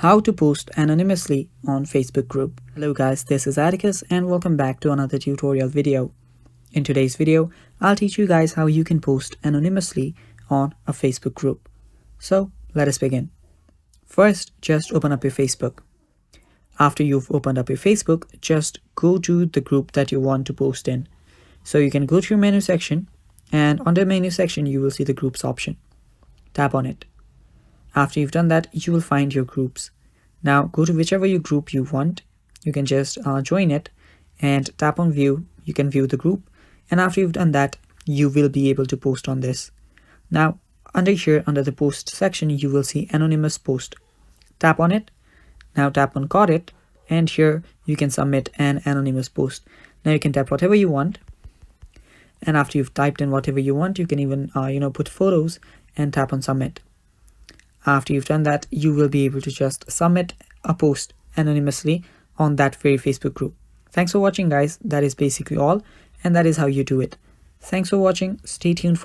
How to post anonymously on Facebook group. Hello guys, this is Atticus and welcome back to another tutorial video. In today's video, I'll teach you guys how you can post anonymously on a Facebook group. So let us begin. First, just open up your Facebook. After you've opened up your Facebook, just go to the group that you want to post in. So you can go to your menu section, and under menu section, you will see the groups option. Tap on it. After you've done that, you will find your groups. Now go to whichever your group you want. You can just join it and tap on view. You can view the group, and after you've done that, you will be able to post on this. Now under here, under the post section, you will see anonymous post. Tap on it. Now tap on got it, and here you can submit an anonymous post. Now you can type whatever you want, and after you've typed in whatever you want, you can even put photos and tap on submit. After you've done that, you will be able to just submit a post anonymously on that very Facebook group. Thanks for watching guys. That is basically all, and that is how you do it. Thanks for watching. Stay tuned for